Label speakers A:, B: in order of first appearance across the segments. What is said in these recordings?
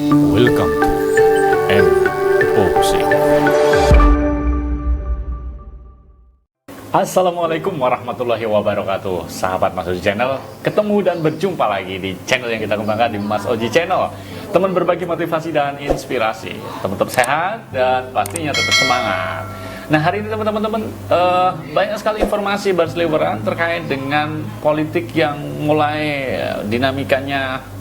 A: Welcome to Unboxing. Assalamualaikum warahmatullahi wabarakatuh. Sahabat Mas Oji Channel, ketemu dan berjumpa lagi di channel yang kita kembangkan di Mas Oji Channel. Teman berbagi motivasi dan inspirasi. Teman tetap sehat dan pastinya tetap semangat. Nah, hari ini teman-teman banyak sekali informasi berseliweran terkait dengan politik yang mulai dinamikanya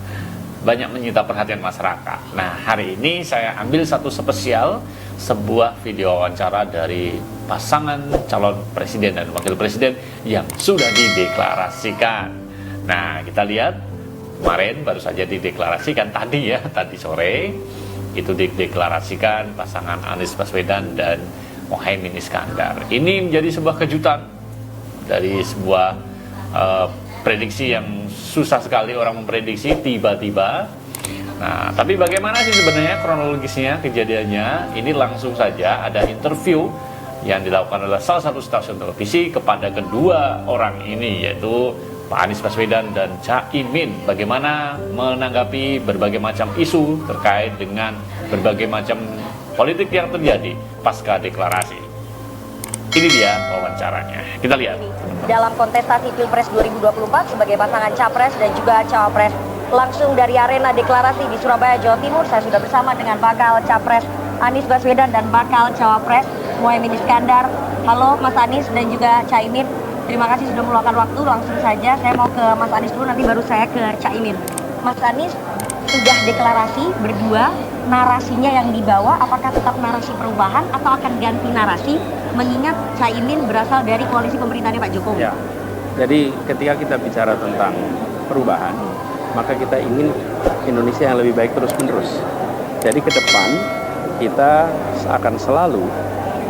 A: banyak menyita perhatian masyarakat. Nah, hari ini saya ambil satu spesial, sebuah video wawancara dari pasangan calon presiden dan wakil presiden yang sudah dideklarasikan. Nah, kita lihat kemarin baru saja dideklarasikan tadi sore itu dideklarasikan pasangan Anies Baswedan dan Muhaimin Iskandar. Ini menjadi sebuah kejutan dari sebuah prediksi yang susah sekali orang memprediksi tiba-tiba. Nah, tapi bagaimana sih sebenarnya kronologisnya kejadiannya? Ini langsung saja ada interview yang dilakukan oleh salah satu stasiun televisi kepada kedua orang ini, yaitu Pak Anies Baswedan dan Caimin. Bagaimana menanggapi berbagai macam isu terkait dengan berbagai macam politik yang terjadi pasca deklarasi. Ini dia wawancaranya. Kita lihat.
B: Dalam kontestasi Pilpres 2024 sebagai pasangan Capres dan juga Cawapres langsung dari arena deklarasi di Surabaya, Jawa Timur, saya sudah bersama dengan bakal Capres Anies Baswedan dan bakal Cawapres Muhaimin Iskandar. Halo Mas Anies dan juga Caimin. Terima kasih sudah meluangkan waktu. Langsung saja saya mau ke Mas Anies dulu, nanti baru saya ke Caimin. Mas Anies sudah deklarasi berdua, narasinya yang dibawa apakah tetap narasi perubahan atau akan ganti narasi, mengingat Caimin berasal dari koalisi pemerintahnya Pak Jokowi?
C: Ya, jadi ketika kita bicara tentang perubahan, maka kita ingin Indonesia yang lebih baik terus-menerus. Jadi ke depan kita akan selalu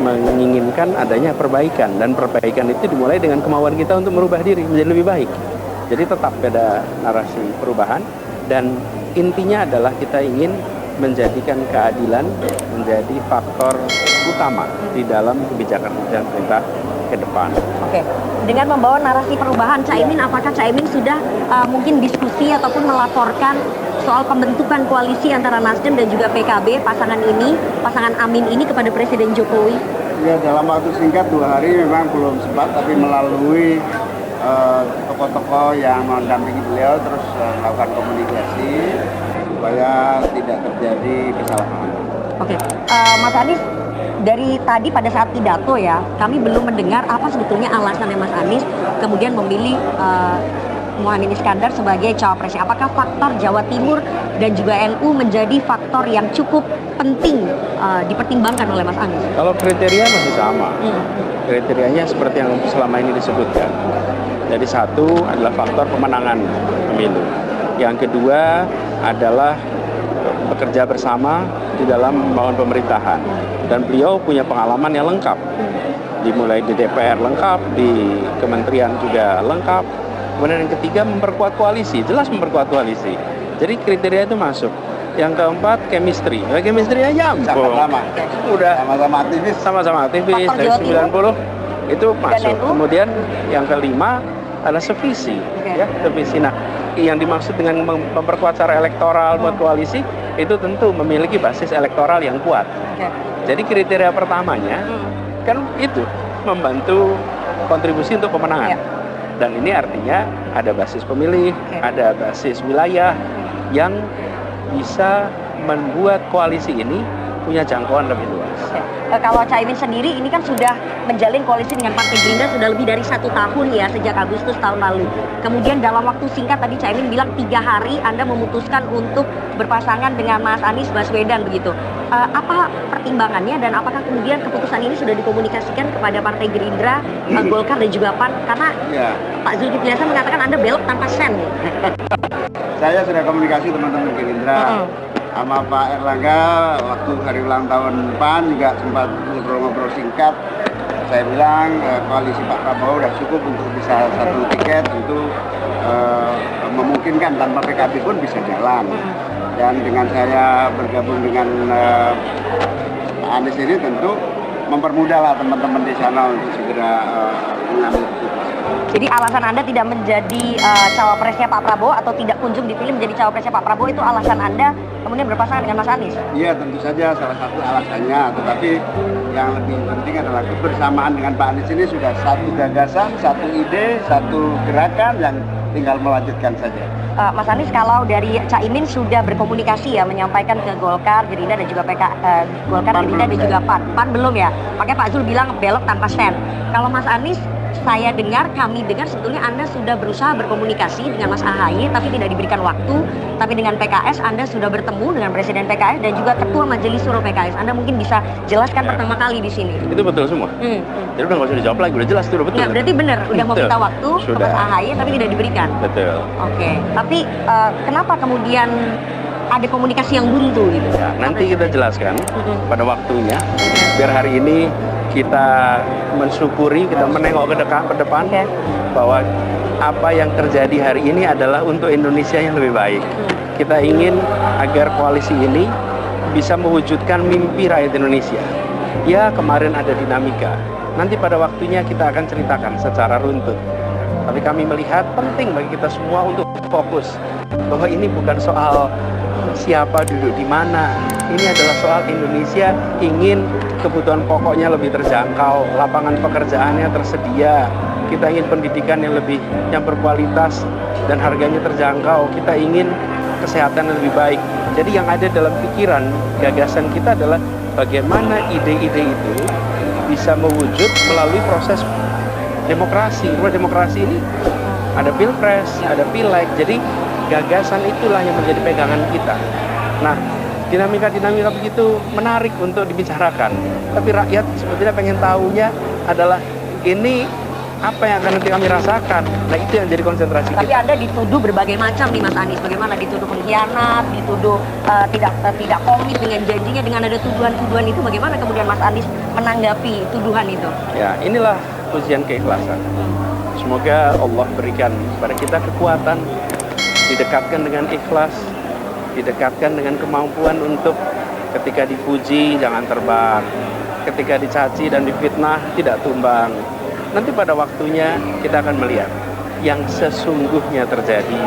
C: menginginkan adanya perbaikan, dan perbaikan itu dimulai dengan kemauan kita untuk merubah diri menjadi lebih baik. Jadi tetap ada narasi perubahan, dan intinya adalah kita ingin menjadikan keadilan menjadi faktor utama di dalam kebijakan pemerintah ke depan.
B: Oke, dengan membawa narasi perubahan, Caimin, apakah Caimin sudah mungkin diskusi ataupun melaporkan soal pembentukan koalisi antara Nasdem dan juga PKB, pasangan Amin ini kepada Presiden Jokowi?
D: Ya, dalam waktu singkat 2 hari memang belum sempat, tapi melalui tokoh-tokoh yang mendampingi beliau terus melakukan komunikasi supaya tidak terjadi kesalahan.
B: Oke, Mas Anies, dari tadi pada saat pidato ya, kami belum mendengar apa sebetulnya alasannya Mas Anies kemudian memilih Muhaimin Iskandar sebagai cawapresnya. Apakah faktor Jawa Timur dan juga NU menjadi faktor yang cukup penting dipertimbangkan oleh Mas Anies?
C: Kalau kriteria masih sama, kriterianya seperti yang selama ini disebutkan. Jadi satu adalah faktor pemenangan pemilu. Yang kedua adalah bekerja bersama di dalam membangun pemerintahan. Dan beliau punya pengalaman yang lengkap. Dimulai di DPR lengkap, di kementerian juga lengkap. Kemudian yang ketiga memperkuat koalisi, jelas memperkuat koalisi. Jadi kriteria itu masuk. Yang keempat chemistry. Nah, chemistry aja
D: Sama-sama.
C: Udah
D: sama-sama aktivis.
C: dari 90 itu masuk. Kemudian yang kelima adalah sevisi, ya, sevisi. Nah, yang dimaksud dengan memperkuat secara elektoral buat koalisi itu tentu memiliki basis elektoral yang kuat. Jadi kriteria pertamanya kan itu membantu kontribusi untuk pemenangan. Dan ini artinya ada basis pemilih, ada basis wilayah yang bisa membuat koalisi ini punya jangkauan lebih luas.
B: Kalau Caimin sendiri ini kan sudah menjalin koalisi dengan Partai Gerindra sudah lebih dari 1 tahun ya, sejak Agustus tahun lalu. Kemudian dalam waktu singkat tadi Caimin bilang 3 hari Anda memutuskan untuk berpasangan dengan Mas Anies Baswedan begitu. Apa pertimbangannya dan apakah kemudian keputusan ini sudah dikomunikasikan kepada Partai Gerindra, Golkar dan juga PAN? Karena Pak Zulkifli Hasan mengatakan Anda belok tanpa sen.
D: Saya sudah komunikasi teman-teman Gerindra. Sama Pak Erlangga waktu hari ulang tahun PAN juga sempat ngobrol-ngobrol singkat. Saya bilang koalisi Pak Prabowo sudah cukup untuk bisa 1 tiket, tentu memungkinkan tanpa PKB pun bisa jalan. Dan dengan saya bergabung dengan Pak Anies ini tentu mempermudahlah teman-teman di sana untuk segera mengambil keputusan.
B: Jadi alasan Anda tidak menjadi cawapresnya Pak Prabowo atau tidak kunjung dipilih menjadi cawapresnya Pak Prabowo itu alasan Anda kemudian berpasangan dengan Mas Anies?
D: Iya, tentu saja salah satu alasannya, tetapi yang lebih penting adalah kebersamaan dengan Pak Anies ini sudah satu gagasan, satu ide, satu gerakan yang tinggal melanjutkan saja.
B: Mas Anies, kalau dari Caimin sudah berkomunikasi ya, menyampaikan ke Golkar, Gerindra dan juga Golkar, Gerindra dan juga PAN. PAN belum ya? Makanya Pak Zul bilang belok tanpa stand. Kalau Mas Anies, kami dengar sebetulnya Anda sudah berusaha berkomunikasi dengan Mas AHY tapi tidak diberikan waktu. Tapi dengan PKS Anda sudah bertemu dengan Presiden PKS dan juga Ketua Majelis Suro PKS. Anda mungkin bisa jelaskan pertama kali di sini.
C: Itu betul semua. Jadi udah nggak usah dijawab lagi, udah jelas itu udah betul.
B: Nah, berarti benar, udah mau minta waktu ke Mas AHY tapi tidak diberikan.
C: Betul.
B: Oke, tapi kenapa kemudian ada komunikasi yang buntu gitu?
C: Ya, nanti kita jelaskan pada waktunya, biar hari ini kita mensyukuri, kita menengok ke depan bahwa apa yang terjadi hari ini adalah untuk Indonesia yang lebih baik. Kita ingin agar koalisi ini bisa mewujudkan mimpi rakyat Indonesia. Ya, kemarin ada dinamika. Nanti pada waktunya kita akan ceritakan secara runtut. Tapi kami melihat penting bagi kita semua untuk fokus bahwa ini bukan soal siapa duduk di mana. Ini adalah soal Indonesia ingin kebutuhan pokoknya lebih terjangkau, lapangan pekerjaannya tersedia. Kita ingin pendidikan yang berkualitas dan harganya terjangkau. Kita ingin kesehatan yang lebih baik. Jadi yang ada dalam pikiran, gagasan kita adalah bagaimana ide-ide itu bisa mewujud melalui proses demokrasi. Demokrasi ini ada pilpres, ada pileg. Jadi gagasan itulah yang menjadi pegangan kita. Nah, dinamika-dinamika begitu menarik untuk dibicarakan. Tapi rakyat sebetulnya pengen tahunya adalah ini apa yang akan nanti kami rasakan. Nah, itu yang jadi konsentrasi kita.
B: Tapi Anda dituduh berbagai macam nih Mas Anies. Bagaimana dituduh pengkhianat, dituduh tidak komit dengan janjinya, dengan ada tuduhan-tuduhan itu. Bagaimana kemudian Mas Anies menanggapi tuduhan itu?
C: Ya, inilah ujian keikhlasan. Semoga Allah berikan pada kita kekuatan, didekatkan dengan ikhlas, didekatkan dengan kemampuan untuk ketika dipuji jangan terbang, ketika dicaci dan difitnah tidak tumbang. Nanti pada waktunya kita akan melihat yang sesungguhnya terjadi,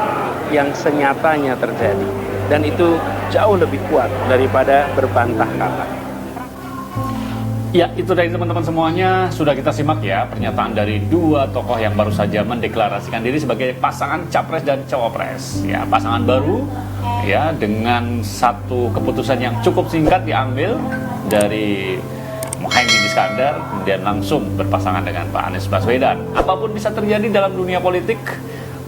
C: yang senyatanya terjadi, dan itu jauh lebih kuat daripada berbantah kata.
A: Ya, itu dari teman-teman semuanya. Sudah kita simak ya pernyataan dari dua tokoh yang baru saja mendeklarasikan diri sebagai pasangan capres dan cawapres. Ya, pasangan baru ya, dengan satu keputusan yang cukup singkat diambil dari Muhaimin Iskandar, kemudian langsung berpasangan dengan Pak Anies Baswedan. Apapun bisa terjadi dalam dunia politik.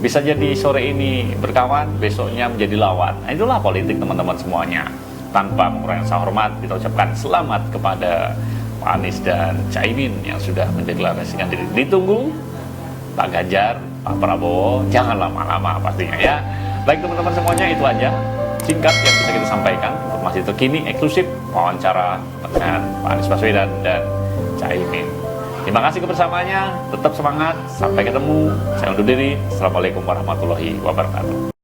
A: Bisa jadi sore ini berkawan, besoknya menjadi lawan. Nah, itulah politik teman-teman semuanya. Tanpa mengurangi rasa hormat, kita ucapkan selamat kepada Pak Anies dan Caimin yang sudah mendeklarasikan diri. Ditunggu Pak Ganjar, Pak Prabowo, jangan lama-lama pastinya ya. Baik teman-teman semuanya, itu aja singkat yang bisa kita sampaikan. Informasi terkini eksklusif wawancara dengan Pak Anies Baswedan dan Caimin. Terima kasih kebersamaannya, tetap semangat, sampai ketemu. Saya undur diri. Assalamualaikum warahmatullahi wabarakatuh.